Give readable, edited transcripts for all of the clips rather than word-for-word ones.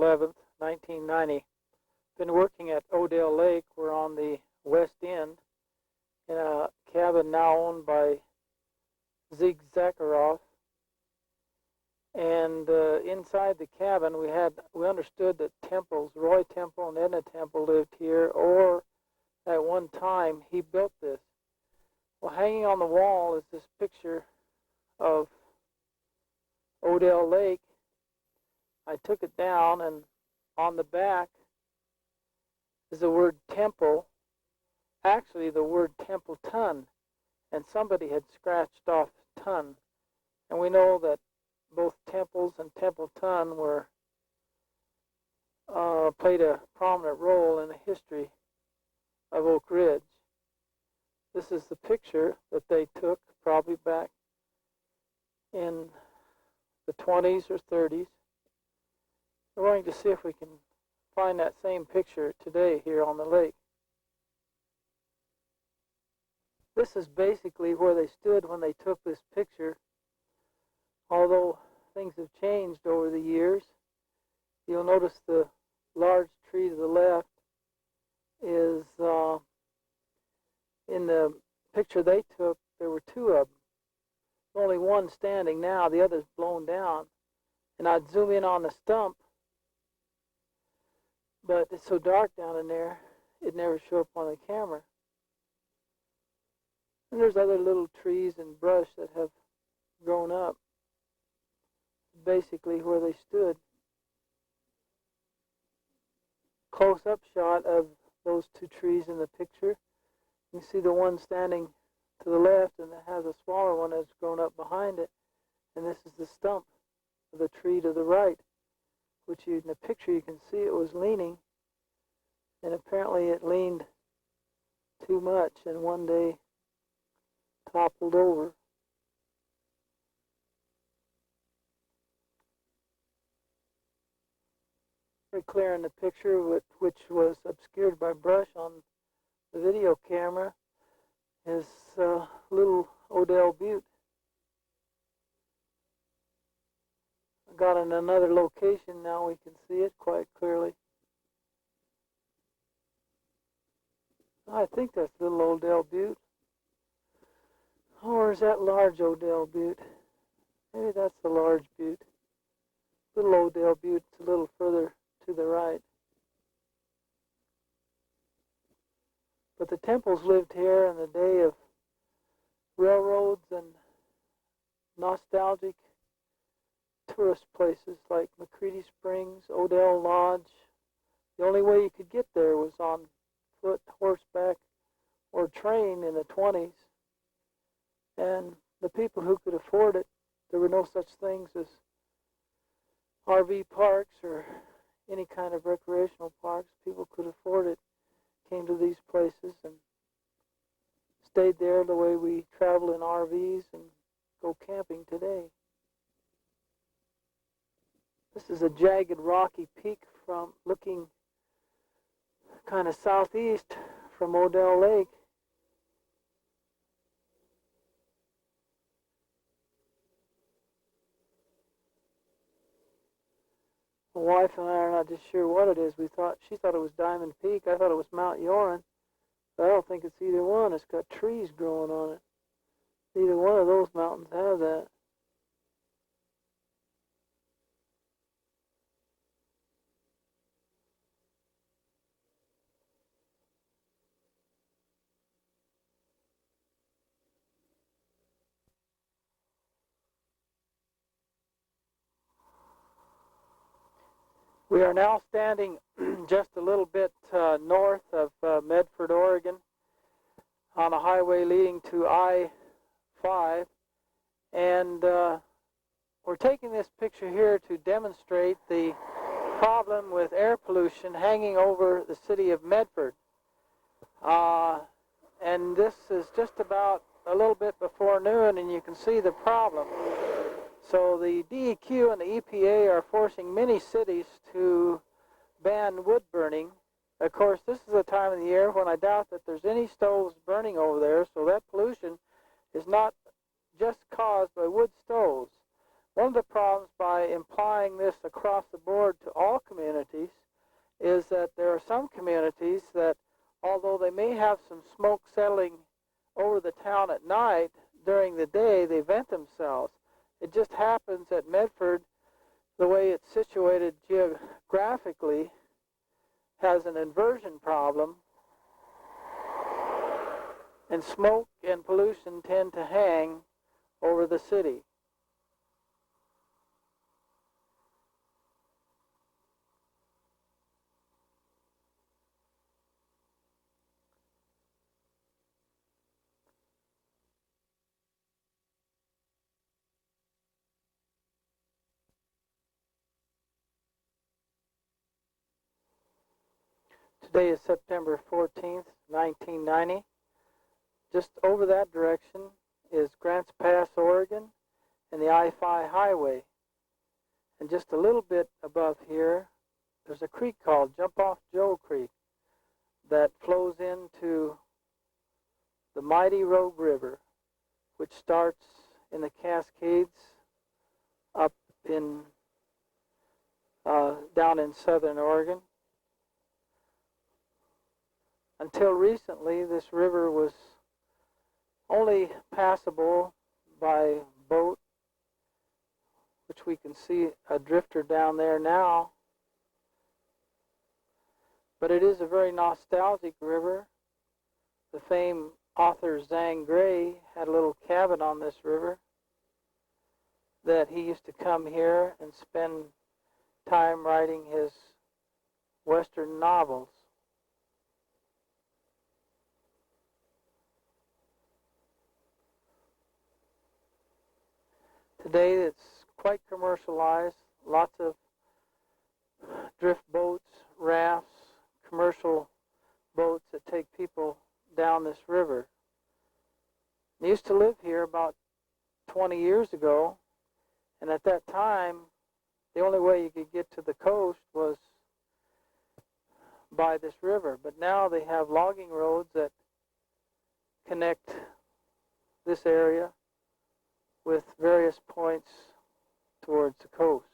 11th, 1990. Been working at Odell Lake. We're on the west end in a cabin now owned by Zig Zakharoff. And inside the cabin, we understood that Temples, Roy Temple and Edna Temple lived here, or at one time he built this. Well, hanging on the wall is this picture of Odell Lake. I took it down, and on the back is the word temple, actually the word Templeton, and somebody had scratched off ton. And we know that both Temples and Templeton were played a prominent role in the history of Oak Ridge. This is the picture that they took probably back in the 20s or 30s. We're going to see if we can find that same picture today here on the lake. This is basically where they stood when they took this picture. Although things have changed over the years, you'll notice the large tree to the left is, in the picture they took, there were two of them. Only one standing now, the other's blown down. And I'd zoom in on the stump, but it's so dark down in there, it never showed up on the camera. And there's other little trees and brush that have grown up. Basically where they stood. Close-up shot of those two trees in the picture. You see the one standing to the left, and it has a smaller one that's grown up behind it. And this is the stump of the tree to the right, which in the picture you can see it was leaning, and apparently it leaned too much and one day toppled over. Very clear in the picture, which was obscured by brush on the video camera, is little Odell Butte. I got in another location now, we can see it quite clearly. I think that's little Odell Butte. Or is that large Odell Butte? Maybe that's the large butte. Little Odell Butte's a little further to the right. But the Temples lived here in the day of railroads and nostalgic tourist places like McCready Springs, Odell Lodge. The only way you could get there was on foot, horseback, or train in the 20s. And the people who could afford it, there were no such things as RV parks or any kind of recreational parks. People could afford it, came to these places and stayed there the way we travel in RVs and go camping today. This is a jagged rocky peak from looking kind of southeast from Odell Lake. My wife and I are not just sure what it is. She thought it was Diamond Peak. I thought it was Mount Yoren. But I don't think it's either one. It's got trees growing on it. Neither one of those mountains have that. We are now standing just a little bit north of Medford, Oregon, on a highway leading to I-5, and we're taking this picture here to demonstrate the problem with air pollution hanging over the city of Medford. And this is just about a little bit before noon, and you can see the problem. So the DEQ and the EPA are forcing many cities to ban wood burning. Of course, this is a time of the year when I doubt that there's any stoves burning over there, so that pollution is not just caused by wood stoves. One of the problems by implying this across the board to all communities is that there are some communities that, although they may have some smoke settling over the town at night, during the day they vent themselves. It just happens that Medford, the way it's situated geographically, has an inversion problem, and smoke and pollution tend to hang over the city. Today is September 14th, 1990. Just over that direction is Grants Pass, Oregon, and the I-5 highway. And just a little bit above here, there's a creek called Jump Off Joe Creek that flows into the mighty Rogue River, which starts in the Cascades up in down in southern Oregon. Until recently, this river was only passable by boat, which we can see a drifter down there now. But it is a very nostalgic river. The famed author Zang Gray had a little cabin on this river that he used to come here and spend time writing his Western novels. Today it's quite commercialized, lots of drift boats, rafts, commercial boats that take people down this river. I used to live here about 20 years ago, and at that time the only way you could get to the coast was by this river. But now they have logging roads that connect this area with various points towards the coast.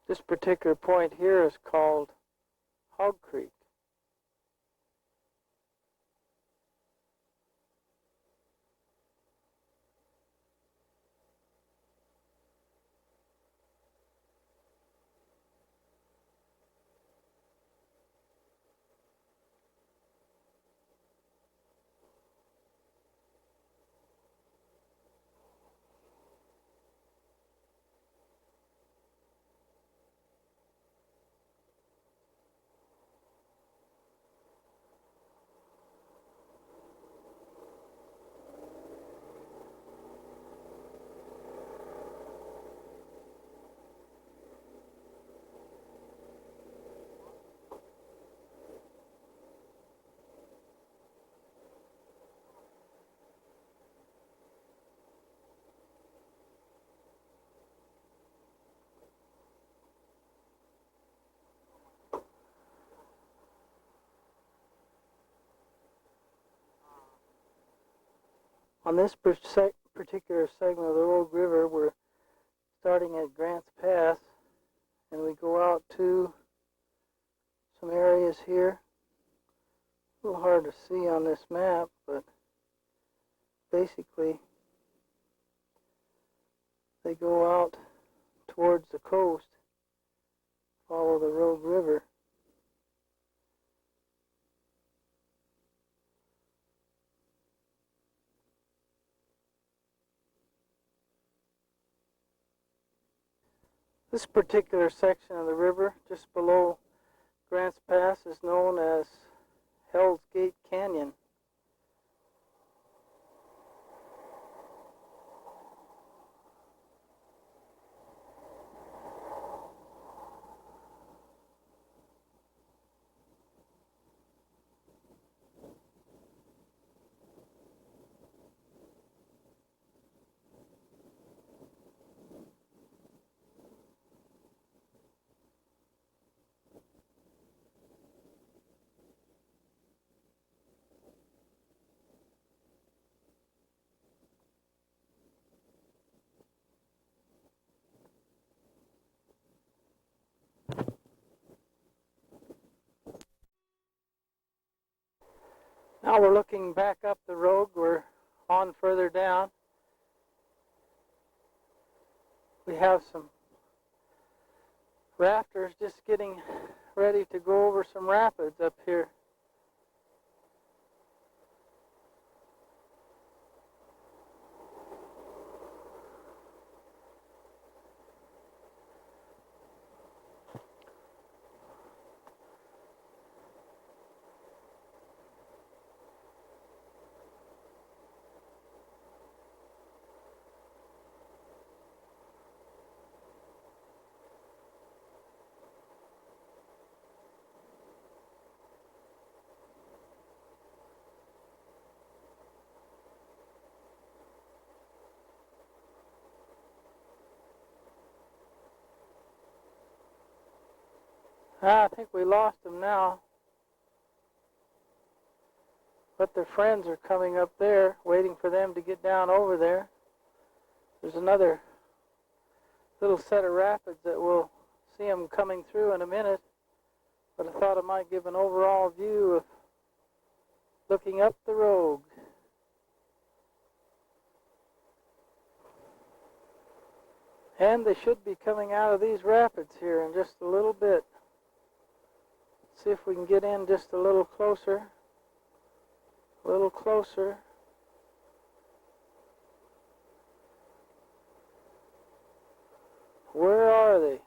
This particular point here is called Hog Creek. On this particular segment of the Rogue River, we're starting at Grants Pass, and we go out to some areas here. A little hard to see on this map, but basically they go out towards the coast, follow the Rogue River. This particular section of the river, just below Grants Pass, is known as Hell's Gate Canyon. Now we're looking back up the road. We're on further down. We have some rafters just getting ready to go over some rapids up here. I think we lost them now. But their friends are coming up there, waiting for them to get down over there. There's another little set of rapids that we'll see them coming through in a minute. But I thought I might give an overall view of looking up the Rogue. And they should be coming out of these rapids here in just a little bit. See if we can get in just a little closer. A little closer. Where are they?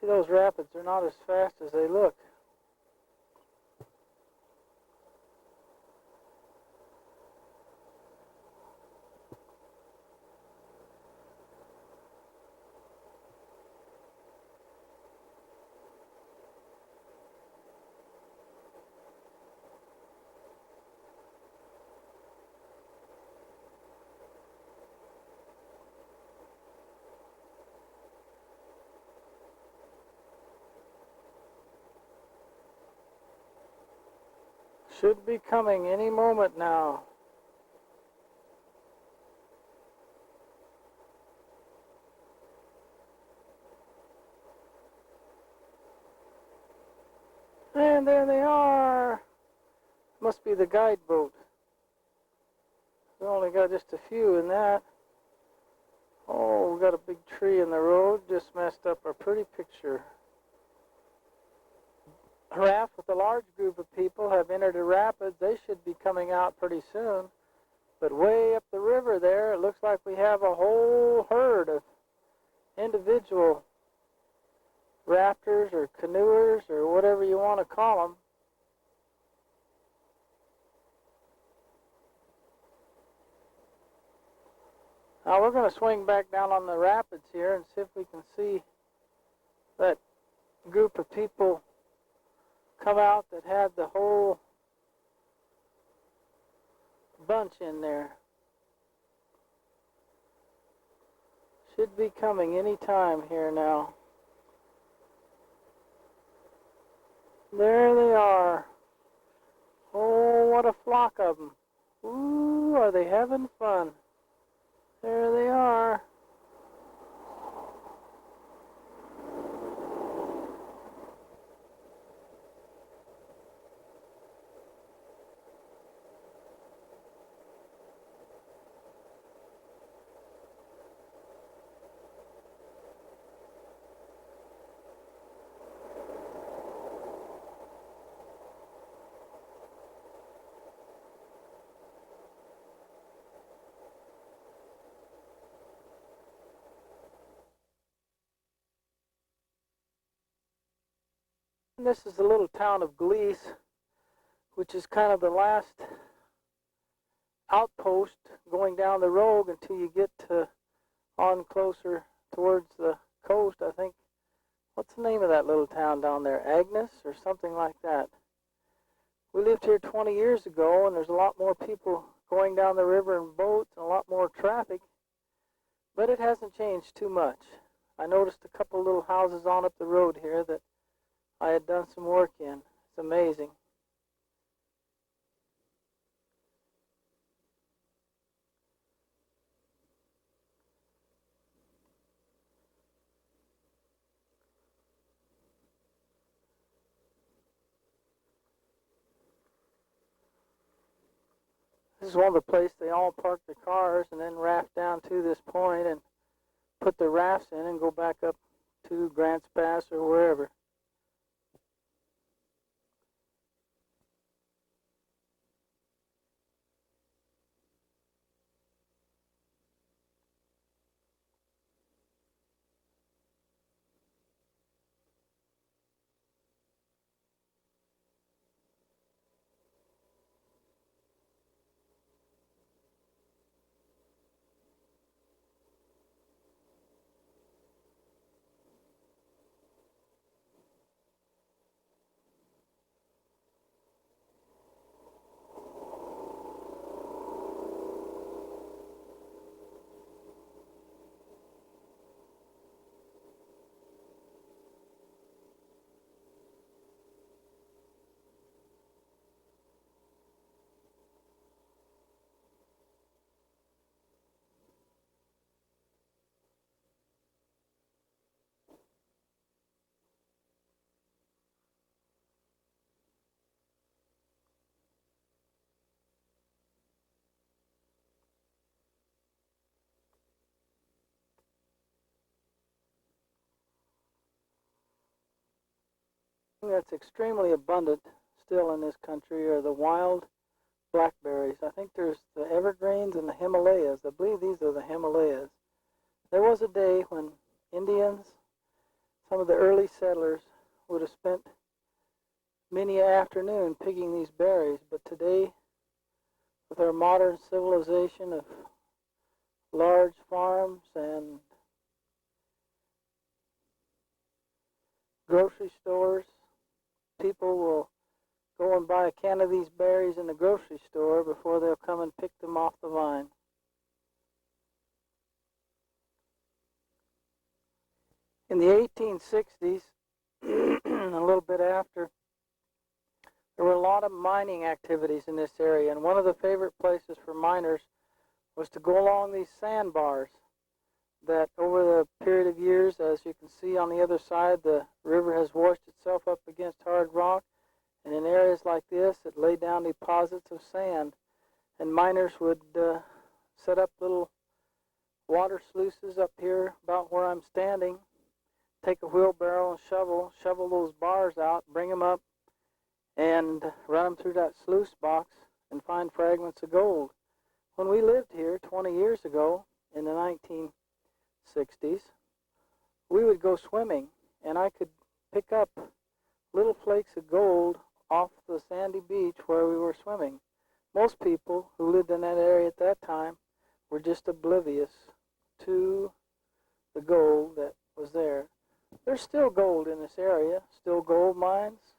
See, those rapids are not as fast as they look. Should be coming any moment now. And there they are. Must be the guide boat. We only got just a few in that. Oh, we got a big tree in the road. Just messed up our pretty picture. A raft with a large group of people have entered the rapids. They should be coming out pretty soon. But way up the river there, it looks like we have a whole herd of individual rafters or canoers or whatever you want to call them. Now we're going to swing back down on the rapids here and see if we can see that group of people come out that had the whole bunch in there. Should be coming any time here now. There they are. Oh, what a flock of them. Ooh, are they having fun? There they are. And this is the little town of Gleese, which is kind of the last outpost going down the road until you get to on closer towards the coast. I think, what's the name of that little town down there? Agnes or something like that. We lived here 20 years ago, and there's a lot more people going down the river in boats and a lot more traffic, but it hasn't changed too much. I noticed a couple little houses on up the road here that I had done some work in. It's amazing. This is one of the places they all park their cars and then raft down to this point and put their rafts in and go back up to Grants Pass or wherever. That's extremely abundant still in this country are the wild blackberries. I think there's the evergreens and the Himalayas. I believe these are the Himalayas. There was a day when Indians, some of the early settlers, would have spent many an afternoon picking these berries, but today, with our modern civilization of large farms and grocery stores, people will go and buy a can of these berries in the grocery store before they'll come and pick them off the vine. In the 1860s, a little bit after, there were a lot of mining activities in this area, and one of the favorite places for miners was to go along these sandbars that over the period of years, as you can see on the other side, the river has washed itself up against hard rock, and in areas like this, it laid down deposits of sand, and miners would set up little water sluices up here about where I'm standing, take a wheelbarrow and shovel those bars out, bring them up, and run them through that sluice box and find fragments of gold. When we lived here 20 years ago in the 1960s, we would go swimming, and I could pick up little flakes of gold off the sandy beach where we were swimming. Most people who lived in that area at that time were just oblivious to the gold that was there. There's still gold in this area, still gold mines,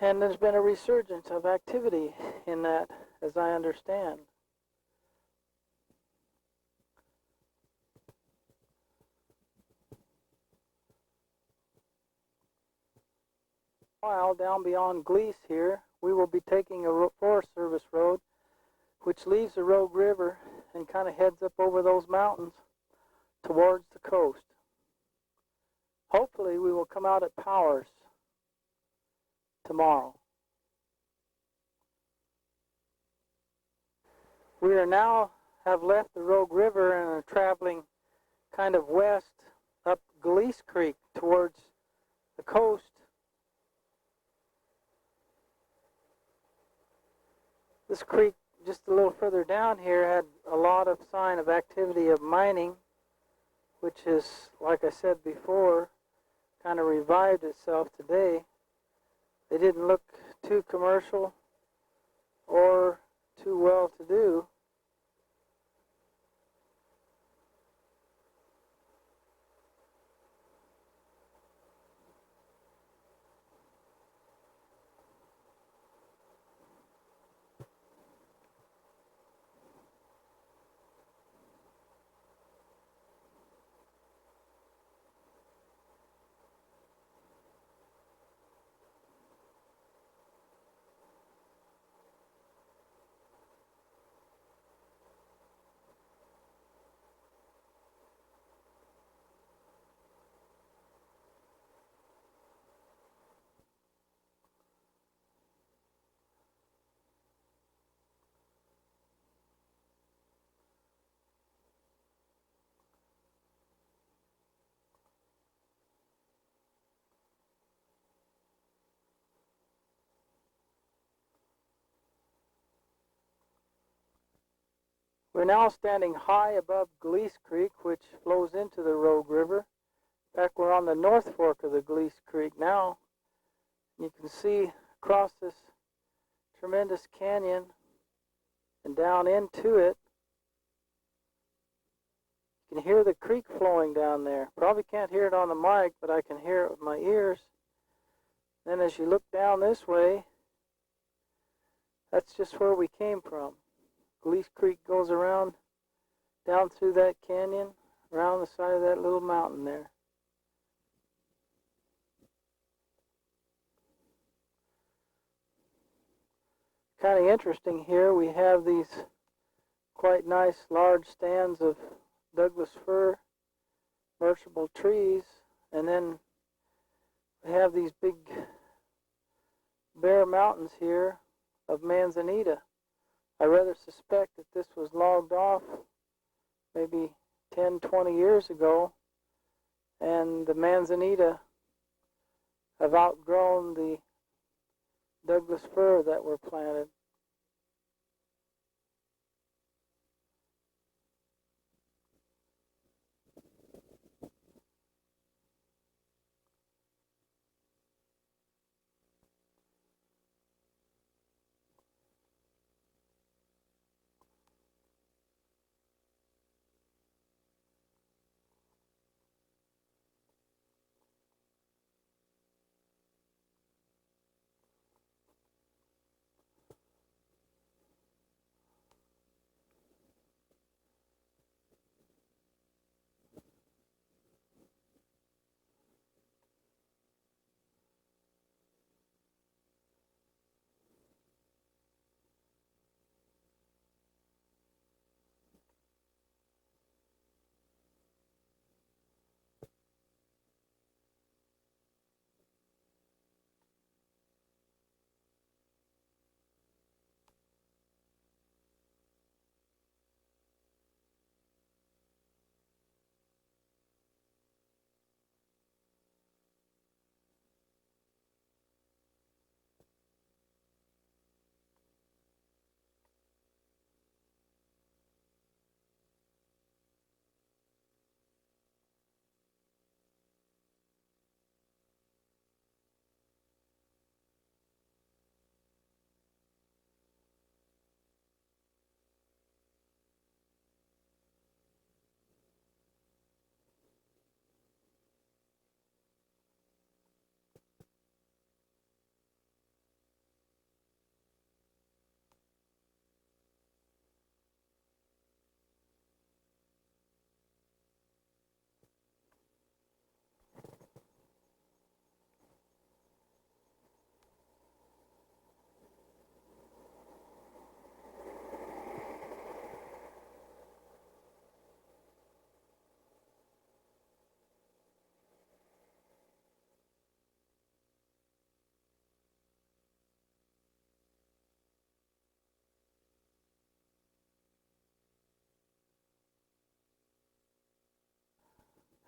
and there's been a resurgence of activity in that, as I understand. While down beyond Gleese here, we will be taking a Forest Service road which leaves the Rogue River and kind of heads up over those mountains towards the coast. Hopefully we will come out at Powers tomorrow. We are now have left the Rogue River and are traveling kind of west up Gleese Creek towards the coast. This creek just a little further down here had a lot of sign of activity of mining, which is, like I said before, kind of revived itself today. They didn't look too commercial or too well to do. We're now standing high above Gleece Creek, which flows into the Rogue River. In fact, we're on the North Fork of the Gleece Creek now. You can see across this tremendous canyon and down into it. You can hear the creek flowing down there. Probably can't hear it on the mic, but I can hear it with my ears. Then as you look down this way, that's just where we came from. Gleece Creek goes around, down through that canyon, around the side of that little mountain there. Kind of interesting here, we have these quite nice large stands of Douglas fir, birchable trees, and then we have these big bare mountains here of manzanita. I rather suspect that this was logged off maybe 10, 20 years ago, and the manzanita have outgrown the Douglas fir that were planted.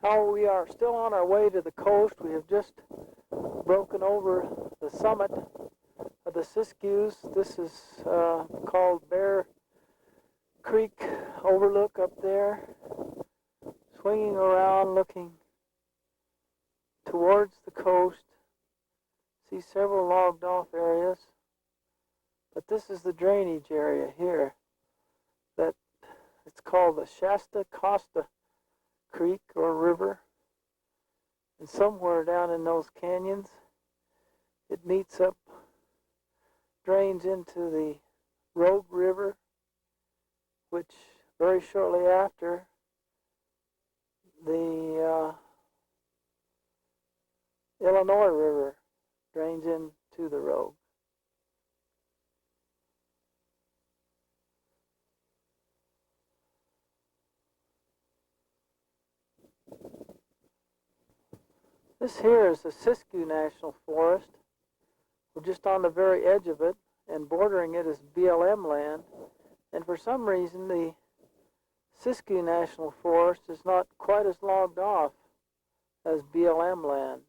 Now we are still on our way to the coast. We have just broken over the summit of the Siskiyous. This is called Bear Creek Overlook up there. Swinging around, looking towards the coast. See several logged off areas. But this is the drainage area here. That it's called the Shasta Costa Creek or river. And somewhere down in those canyons, it meets up, drains into the Rogue River, which very shortly after the Illinois River drains into the Rogue. This here is the Siskiyou National Forest. We're just on the very edge of it, and bordering it is BLM land. And for some reason, the Siskiyou National Forest is not quite as logged off as BLM land.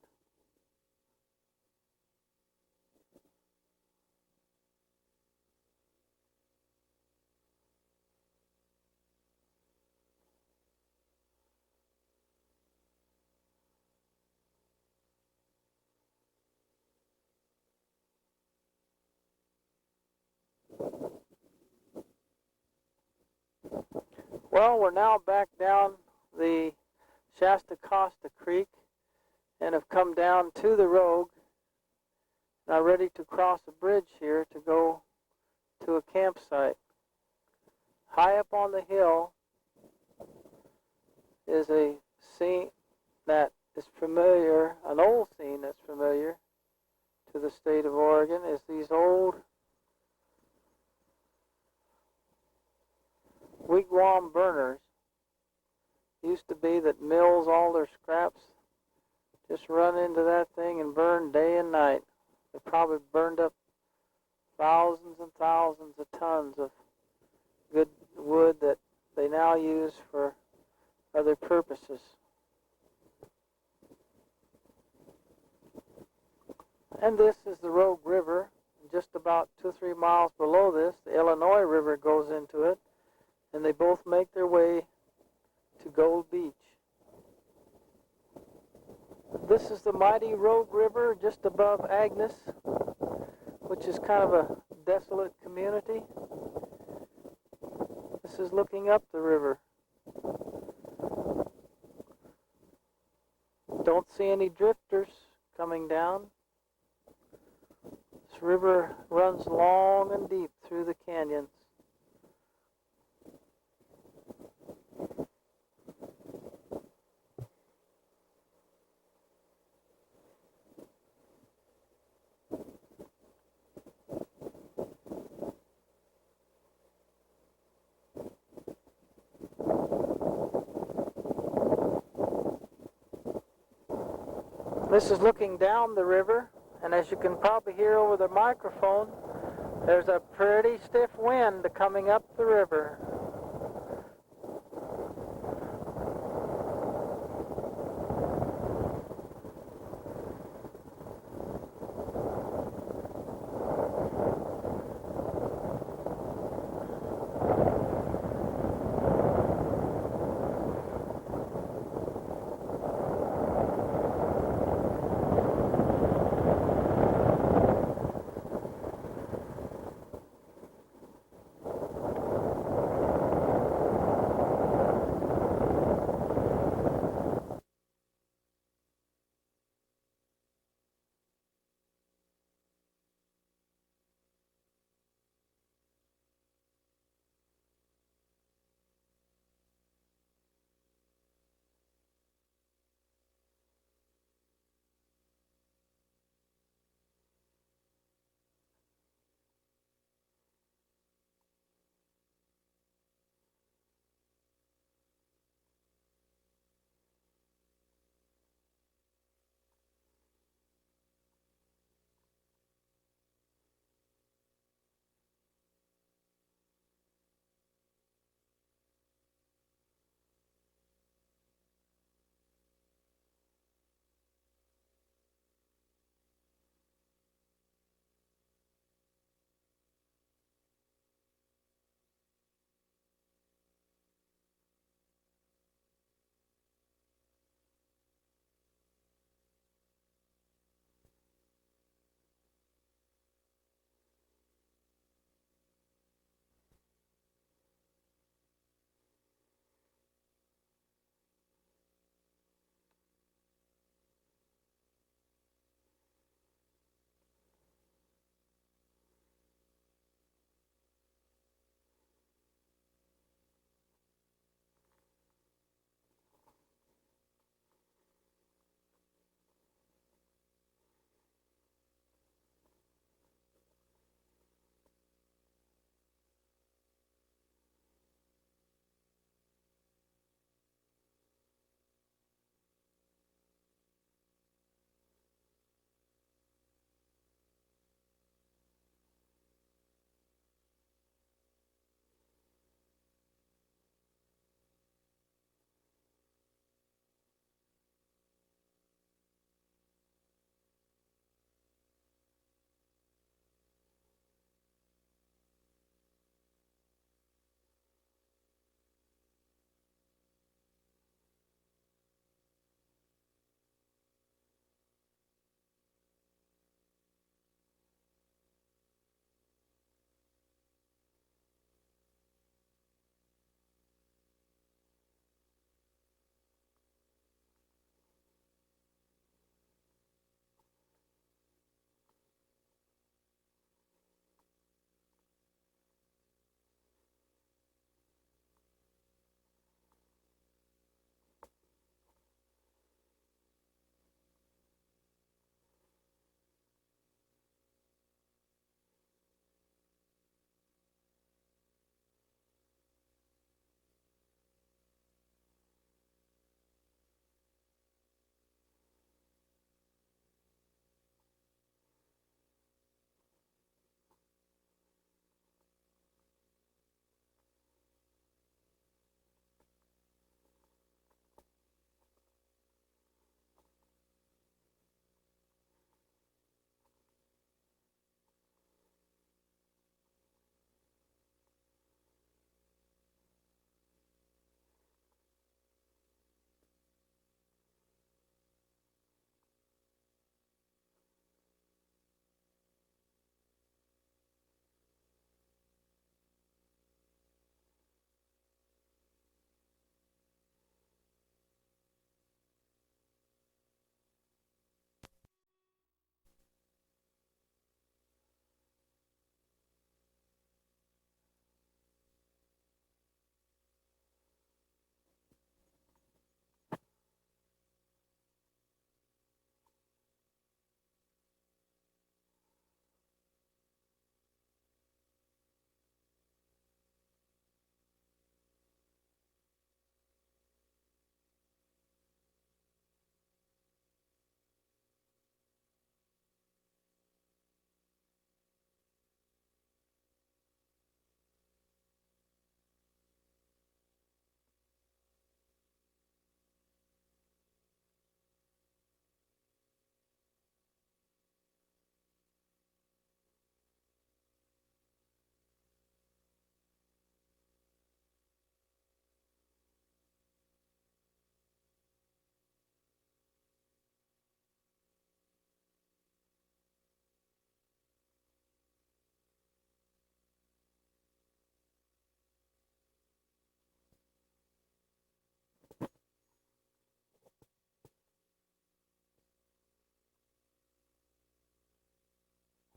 Well, we're now back down the Shasta Costa Creek and have come down to the Rogue. Now ready to cross a bridge here to go to a campsite. High up on the hill is a scene that is familiar, an old scene that's familiar to the state of Oregon, is these old wigwam burners. Used to be that mills, all their scraps, just run into that thing and burn day and night. They probably burned up thousands and thousands of tons of good wood that they now use for other purposes. And this is the Rogue River. Just about 2 or 3 miles below this, the Illinois River goes into it, and they both make their way to Gold Beach. This is the mighty Rogue River just above Agnes, which is kind of a desolate community. This is looking up the river. Don't see any drifters coming down. This river runs long and deep through the canyons. This is looking down the river, and as you can probably hear over the microphone, there's a pretty stiff wind coming up the river.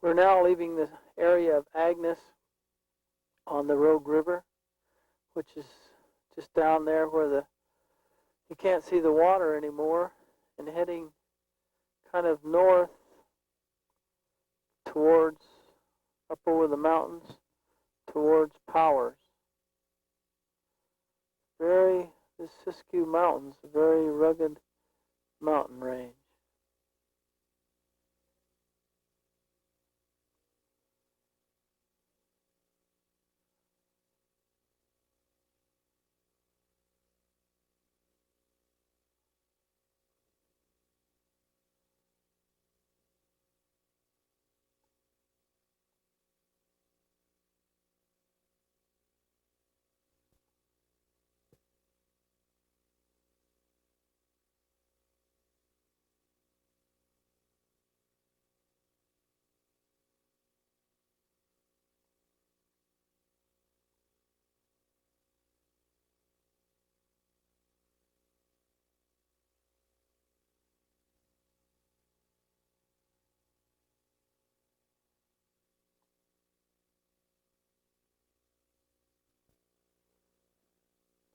We're now leaving the area of Agnes on the Rogue River, which is just down there where you can't see the water anymore, and heading kind of north towards, up over the mountains, towards Powers. The Siskiyou Mountains, a very rugged mountain range.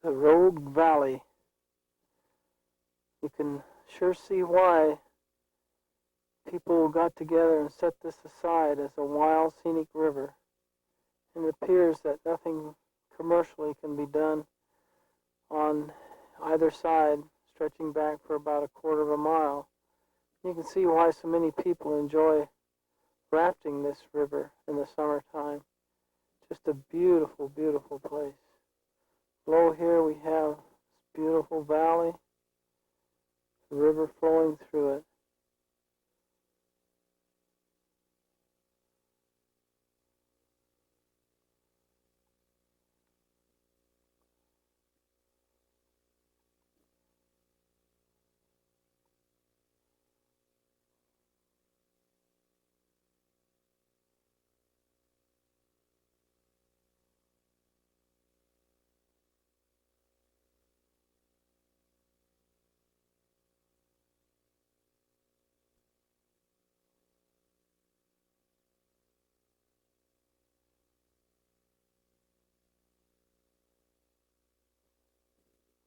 The Rogue Valley. You can sure see why people got together and set this aside as a wild, scenic river. And it appears that nothing commercially can be done on either side, stretching back for about a quarter of a mile. You can see why so many people enjoy rafting this river in the summertime. Just a beautiful, beautiful place. Below here we have this beautiful valley, the river flowing through it.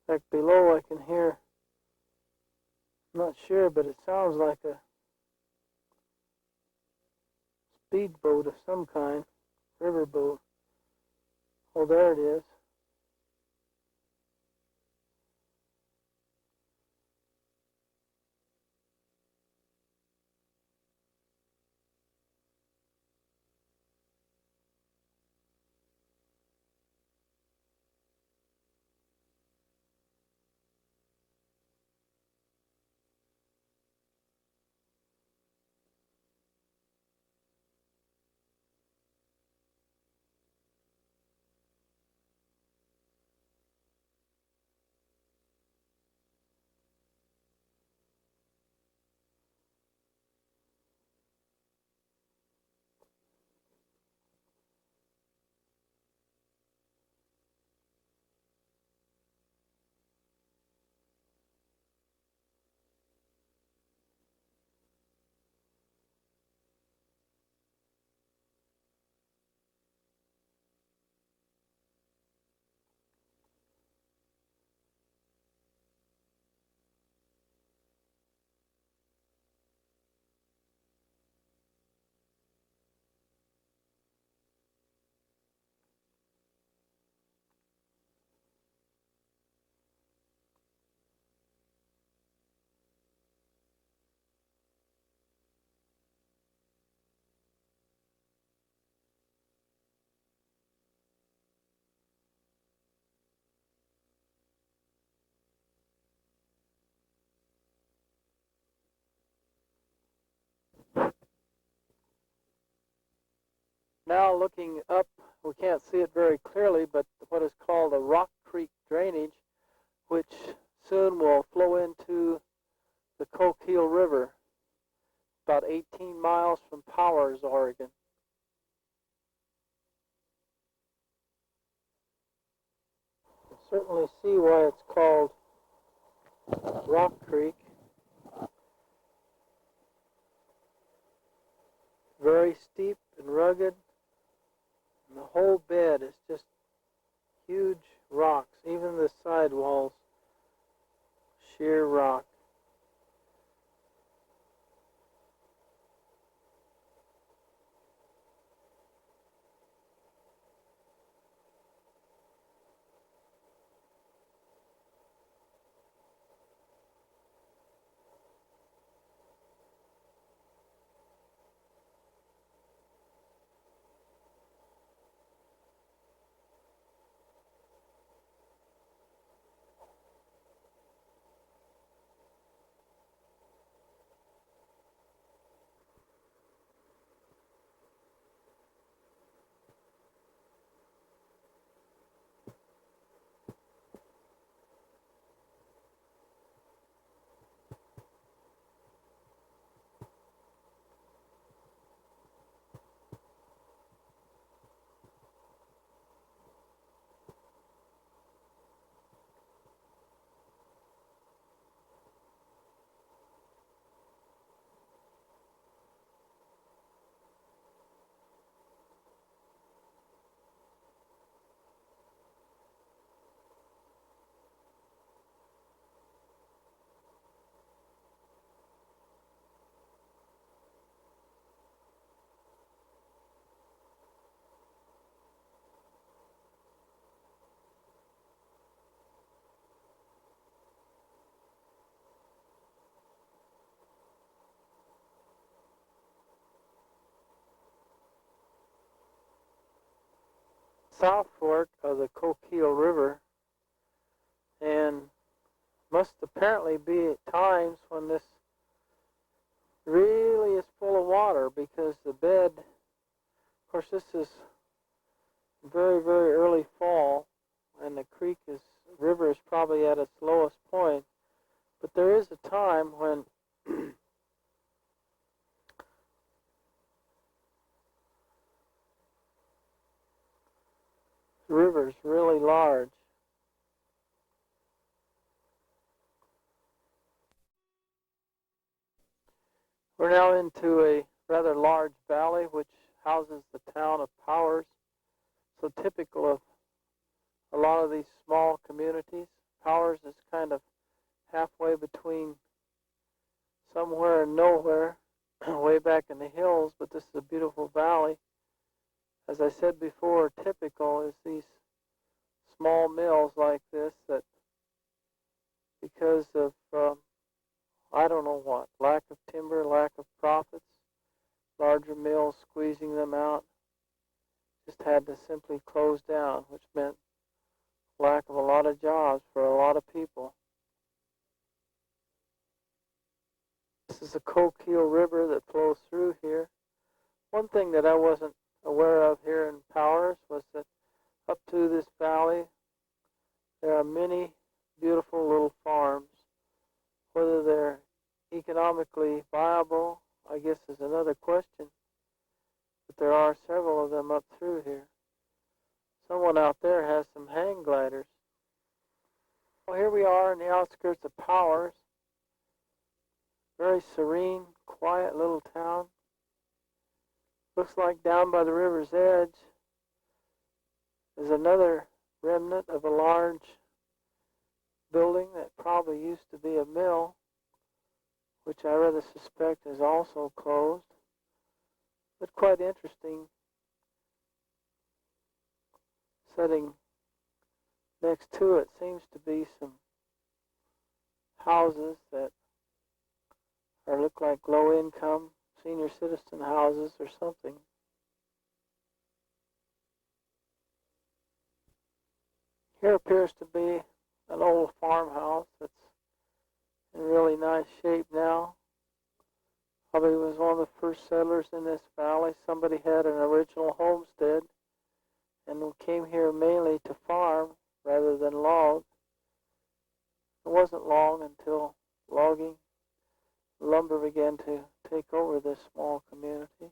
Back below I can hear, I'm not sure, but it sounds like a speedboat of some kind, riverboat. Oh, there it is. Now looking up, we can't see it very clearly, but what is called a Rock Creek drainage, which soon will flow into the Coquille River, about 18 miles from Powers, Oregon. You can certainly see why it's called Rock Creek. very steep and rugged, and the whole bed is just huge rocks, even the side walls, sheer rock. South Fork of the Coquille River, and must apparently be at times when this really is full of water, because the bed, of course this is very, very early fall, and the river is probably at its lowest point, but there is a time when the river is really large. We're now into a rather large valley which houses the town of Powers, so typical of a lot of these small communities. Powers is kind of halfway between somewhere and nowhere, way back in the hills, but this is a beautiful valley. As I said before, typical is these small mills like this that, because of I don't know what, lack of timber, lack of profits, larger mills squeezing them out, just had to simply close down, which meant lack of a lot of jobs for a lot of people. This is the Coquille River that flows through here. One thing that I wasn't aware of here in Powers was that up to this valley there are many beautiful little farms. Whether they're economically viable, I guess, is another question, but there are several of them up through here. Someone out there has some hang gliders. Well, here we are in the outskirts of Powers. Very serene, quiet little town. Looks like down by the river's edge is another remnant of a large building that probably used to be a mill, which I rather suspect is also closed. But quite interesting. Setting next to it seems to be some houses that look like low income senior citizen houses or something. Here appears to be an old farmhouse that's in really nice shape now. Probably was one of the first settlers in this valley. Somebody had an original homestead and came here mainly to farm rather than log. It wasn't long until logging, lumber began to take over this small community.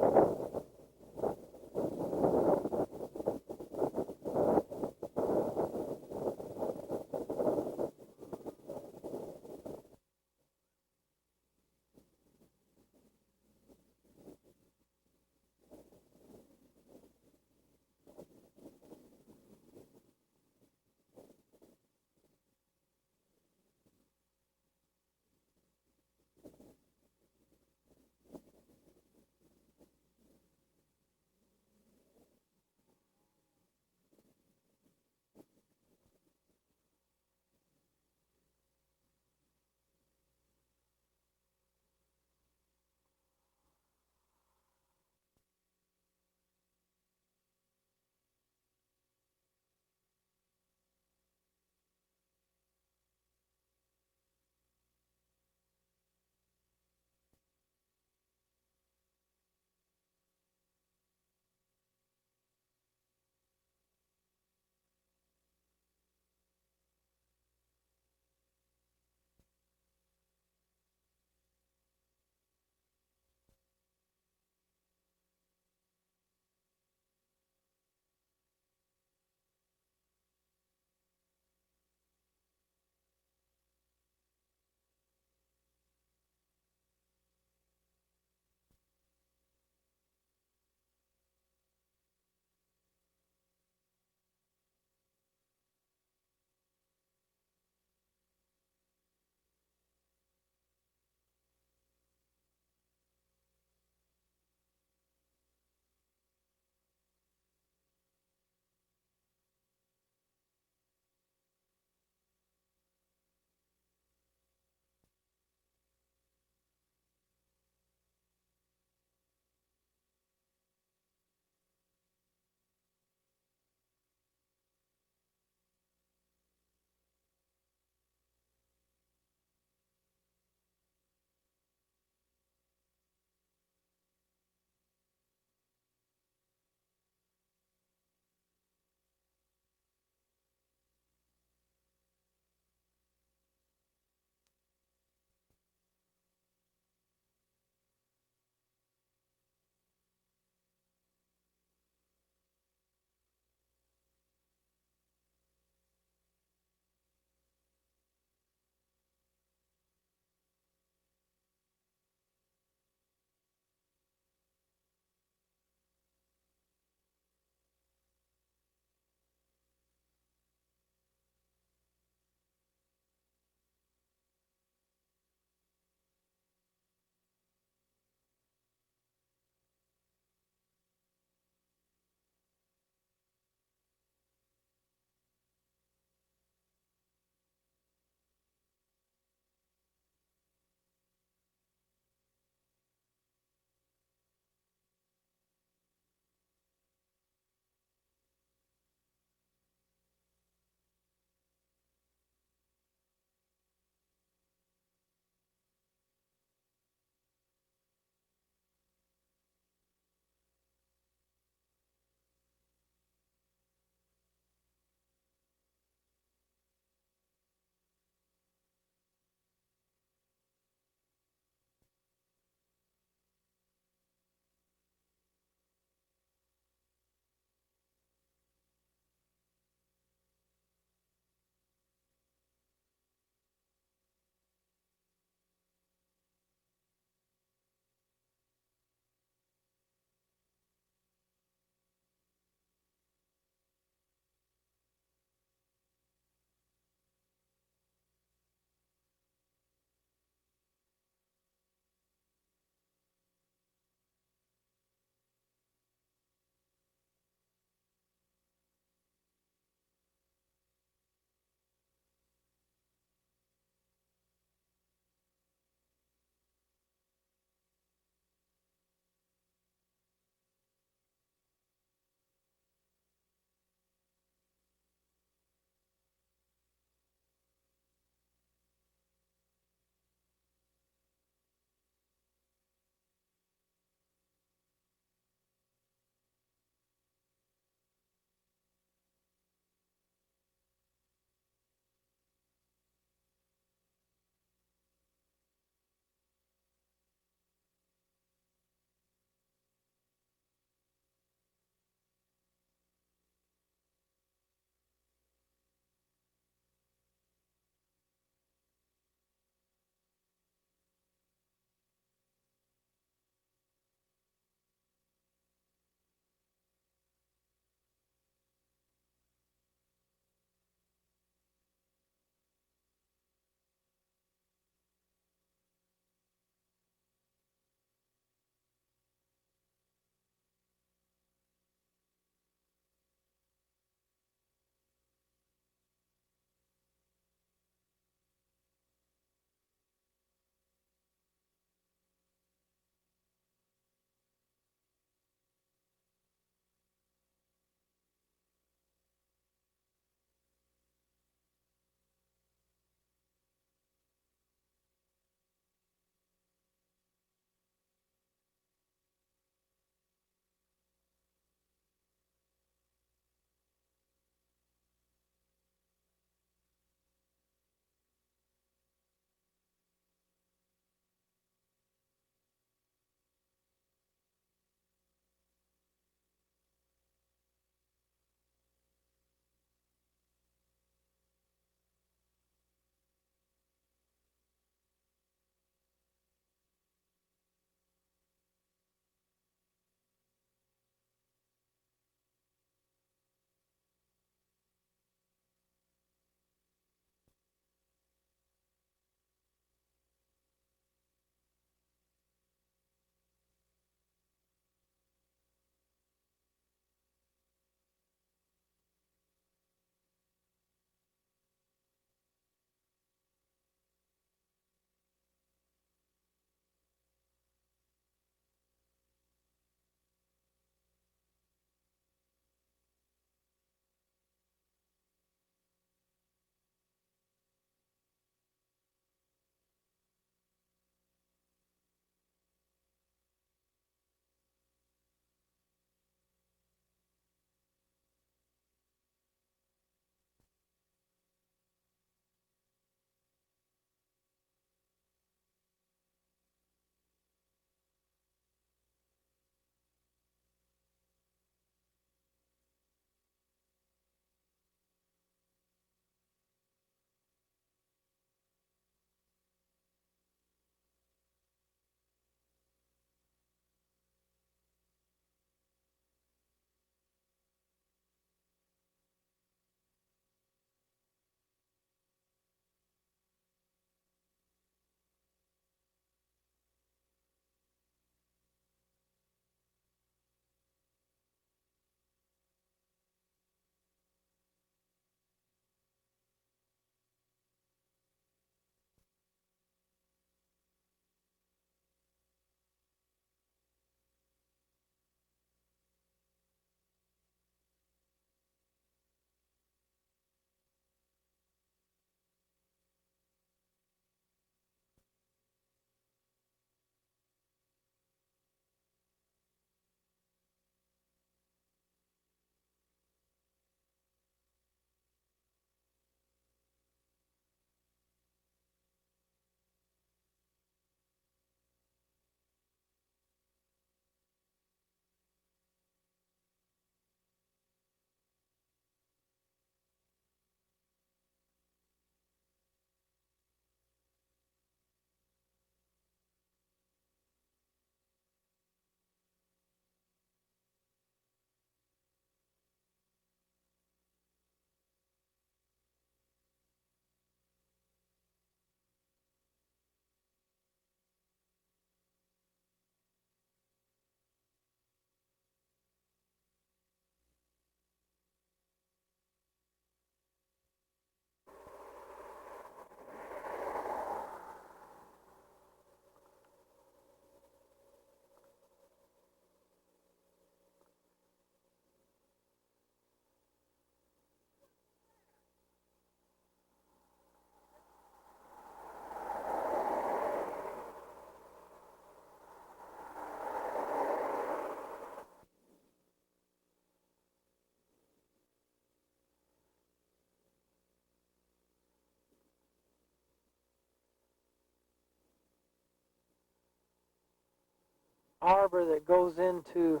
harbor that goes into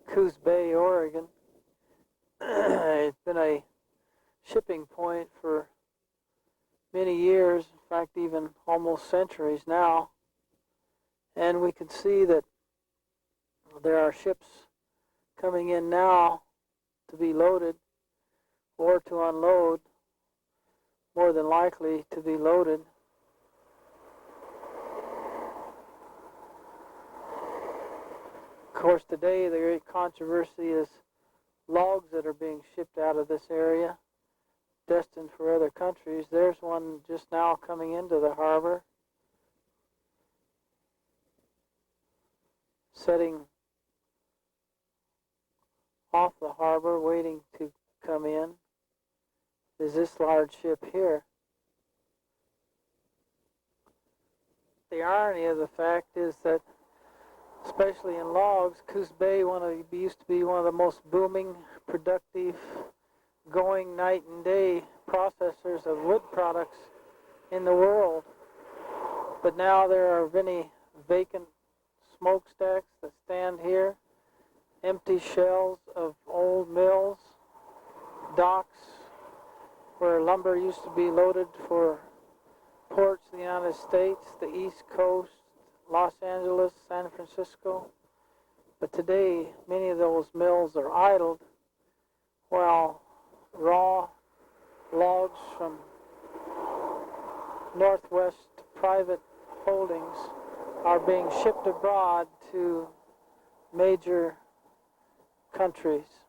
Coos Bay, Oregon. It's been a shipping point for many years, in fact even almost centuries now. And we can see that there are ships coming in now to be loaded or to unload, more than likely to be loaded. Of course, today the great controversy is logs that are being shipped out of this area, destined for other countries. There's one just now coming into the harbor, setting off the harbor, waiting to come in, is this large ship here. The irony of the fact is that, especially in logs, Coos Bay used to be one of the most booming, productive, going night and day processors of wood products in the world. But now there are many vacant smokestacks that stand here, empty shells of old mills, docks where lumber used to be loaded for ports in the United States, the East Coast, Los Angeles, San Francisco. But today, many of those mills are idled while raw logs from Northwest private holdings are being shipped abroad to major countries.